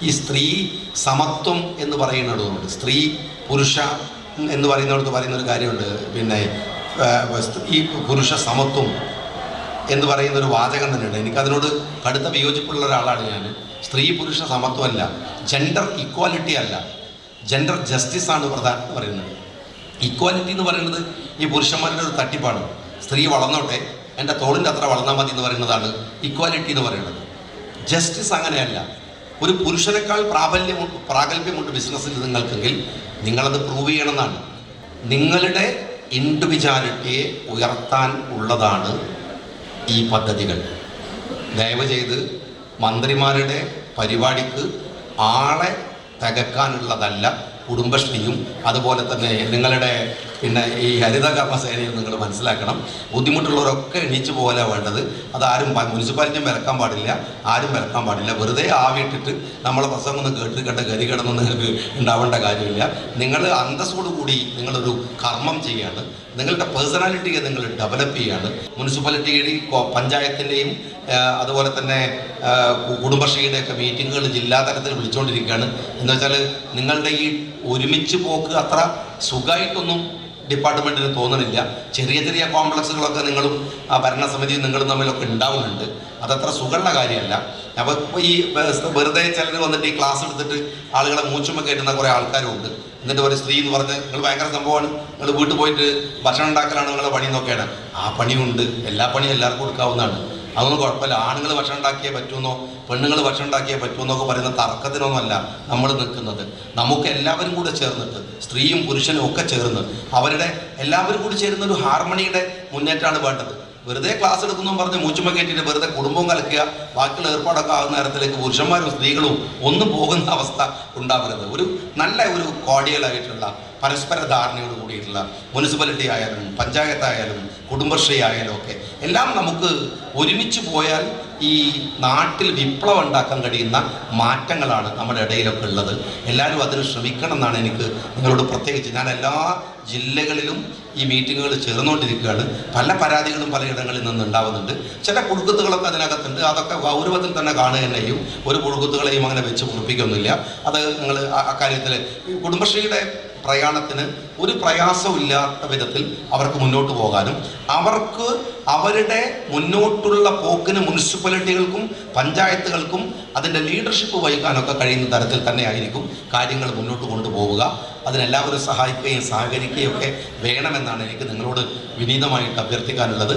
ഈ സ്ത്രീ സമത്വം എന്ന് പറയുന്നിടത്തുണ്ട്, സ്ത്രീ പുരുഷ എന്ന് പറയുന്നിടത്ത് പറയുന്നൊരു കാര്യമുണ്ട്. പിന്നെ ഈ പുരുഷ സമത്വം എന്ന് പറയുന്നൊരു വാചകം തന്നെയുണ്ട്. എനിക്കതിനോട് കടുത്ത വിയോജിപ്പുള്ള ഒരാളാണ് ഞാൻ. സ്ത്രീ പുരുഷ സമത്വമല്ല, ജെൻഡർ ഇക്വാലിറ്റി അല്ല, ജെൻഡർ ജസ്റ്റിസ് ആണ് പ്രധാനം പറയുന്നത്. ഇക്വാലിറ്റി എന്ന് പറയുന്നത് ഈ പുരുഷന്മാരുടെ ഒരു തട്ടിപ്പാണ്. സ്ത്രീ വളർന്നോട്ടെ, എൻ്റെ തോളിൻ്റെ അത്ര വളർന്നാൽ മതി എന്ന് പറയുന്നതാണ് ഇക്വാലിറ്റി എന്ന് പറയുന്നത്. ജസ്റ്റിസ് അങ്ങനെയല്ല. ഒരു പുരുഷനേക്കാൾ പ്രാഗൽഭ്യമുണ്ട് ബിസിനസ്സിൽ നിങ്ങൾക്കെങ്കിൽ നിങ്ങളത് പ്രൂവ് ചെയ്യണമെന്നാണ്. നിങ്ങളുടെ ഇൻഡിവിജ്വാലിറ്റിയെ ഉയർത്താൻ ഉള്ളതാണ് ഈ പദ്ധതികൾ. ദയവ് ചെയ്ത് മന്ത്രിമാരുടെ പരിപാടിക്ക് ആളെ തികക്കാനുള്ളതല്ല കുടുംബശ്രീയും അതുപോലെ തന്നെ നിങ്ങളുടെ ഈ ഹരിത കർമ്മസേനയും നിങ്ങൾ മനസ്സിലാക്കണം. ബുദ്ധിമുട്ടുള്ളവരൊക്കെ എണീച്ചു പോകാനാണ് വേണ്ടത്. അതാരും മുനിസിപ്പാലിറ്റിയും വിലക്കാൻ പാടില്ല, ആരും വിലക്കാൻ പാടില്ല. വെറുതെ ആവിയിട്ടിട്ട് നമ്മളെ പ്രസംഗം ഒന്ന് കേട്ടിരിക്കേണ്ട ഗതികേടൊന്നും നിങ്ങൾക്ക് ഉണ്ടാവേണ്ട കാര്യമില്ല. നിങ്ങൾ അന്തസ്സോടുകൂടി നിങ്ങളൊരു കർമ്മം ചെയ്യാണ്, നിങ്ങളുടെ പേഴ്സണാലിറ്റിയെ നിങ്ങൾ ഡെവലപ്പ് ചെയ്യാണ്. മുനിസിപ്പാലിറ്റിയുടെയും പഞ്ചായത്തിൻ്റെയും അതുപോലെ തന്നെ കുടുംബശ്രീയുടെയൊക്കെ മീറ്റിങ്ങുകൾ ജില്ലാതലത്തിൽ വിളിച്ചുകൊണ്ടിരിക്കുകയാണ്. എന്ന് വെച്ചാൽ നിങ്ങളുടെ ഈ ഒരുമിച്ച് പോക്ക് അത്ര സുഖമായിട്ടൊന്നും ഡിപ്പാർട്ട്മെൻറ്റിന് തോന്നണില്ല. ചെറിയ ചെറിയ കോംപ്ലക്സുകളൊക്കെ നിങ്ങളും ഭരണസമിതിയും നിങ്ങളും തമ്മിലൊക്കെ ഉണ്ടാവുന്നുണ്ട്. അതത്ര സുഖമുള്ള കാര്യമല്ല. അപ്പോൾ ഈ വെറുതെ ചിലർ വന്നിട്ട് ഈ ക്ലാസ് എടുത്തിട്ട് ആളുകളെ മൂച്ചുമ്മ കയറ്റുന്ന കുറേ ആൾക്കാരുണ്ട്. എന്നിട്ട് ഒരു സ്ത്രീ എന്ന് പറഞ്ഞ് നിങ്ങൾ ഭയങ്കര സംഭവമാണ്, നിങ്ങൾ വീട്ടിൽ പോയിട്ട് ഭക്ഷണം ഉണ്ടാക്കലാണ് നിങ്ങളുടെ പണി എന്നൊക്കെയാണ്. ആ പണിയുണ്ട്, എല്ലാ പണിയും എല്ലാവർക്കും കൊടുക്കാവുന്നതാണ്, അതൊന്നും കുഴപ്പമില്ല. ആണുങ്ങൾ ഭക്ഷണം ഉണ്ടാക്കിയേ പറ്റുമെന്നോ പെണ്ണുങ്ങൾ ഭക്ഷണം ഉണ്ടാക്കിയേ പറ്റുമെന്നൊക്കെ പറയുന്ന തർക്കത്തിനൊന്നുമല്ല നമ്മൾ നിൽക്കുന്നത്. നമുക്ക് എല്ലാവരും കൂടെ ചേർന്നിട്ട്, സ്ത്രീയും പുരുഷനും ഒക്കെ ചേർന്ന് അവരുടെ എല്ലാവരും കൂടി ചേരുന്ന ഒരു ഹാർമണിയുടെ മുന്നേറ്റമാണ് വേണ്ടത്. വെറുതെ ക്ലാസ് എടുക്കുന്നു പറഞ്ഞ് മൂച്ചുമ്മ കയറ്റിയിട്ട് വെറുതെ കുടുംബം കലക്കുക, ബാക്കിയുള്ള ഏർപ്പാടൊക്കെ ആകുന്ന നേരത്തിലേക്ക് പുരുഷന്മാരും സ്ത്രീകളും ഒന്നും പോകുന്ന അവസ്ഥ ഉണ്ടാവരുത്. ഒരു നല്ല ഒരു കോഡിയലായിട്ടുള്ള പരസ്പര ധാരണയോട് കൂടിയിട്ടുള്ള മുനിസിപ്പാലിറ്റി ആയാലും പഞ്ചായത്തായാലും കുടുംബശ്രീ ആയാലും ഒക്കെ എല്ലാം നമുക്ക് ഒരുമിച്ച് പോയാൽ ഈ നാട്ടിൽ വിപ്ലവം ഉണ്ടാക്കാൻ കഴിയുന്ന മാറ്റങ്ങളാണ് നമ്മുടെ ഇടയിലൊക്കെ ഉള്ളത്. എല്ലാവരും അതിന് ശ്രമിക്കണം എന്നാണ് എനിക്ക് നിങ്ങളോട് പ്രത്യേകിച്ച്. ഞാൻ എല്ലാ ജില്ലകളിലും ഈ മീറ്റിങ്ങുകൾ ചേർന്നുകൊണ്ടിരിക്കുകയാണ്. പല പരാതികളും പലയിടങ്ങളിൽ നിന്ന് ഉണ്ടാവുന്നുണ്ട്. ചില പുഴുക്കുത്തുകളൊക്കെ അതിനകത്തുണ്ട്. അതൊക്കെ ഗൗരവത്തിൽ തന്നെ കാണുക തന്നെയും ഒരു പുഴുക്കുത്തുകളെയും അങ്ങനെ വെച്ച് പൊറിപ്പിക്കൊന്നുമില്ല. അത് നിങ്ങൾ അക്കാര്യത്തിൽ കുടുംബശ്രീയുടെ പ്രയാണത്തിന് ഒരു പ്രയാസമില്ലാത്ത വിധത്തിൽ അവർക്ക് മുന്നോട്ട് പോകാനും അവർക്ക് അവരുടെ മുന്നോട്ടുള്ള പോക്കിന് മുനിസിപ്പാലിറ്റികൾക്കും പഞ്ചായത്തുകൾക്കും അതിൻ്റെ ലീഡർഷിപ്പ് വഹിക്കാനൊക്കെ കഴിയുന്ന തരത്തിൽ തന്നെ ആയിരിക്കും കാര്യങ്ങൾ മുന്നോട്ട് കൊണ്ടുപോവുക. അതിനെല്ലാവരും സഹായിക്കുകയും സഹകരിക്കുകയും ഒക്കെ വേണമെന്നാണ് എനിക്ക് നിങ്ങളോട് വിനീതമായിട്ട് അഭ്യർത്ഥിക്കാനുള്ളത്.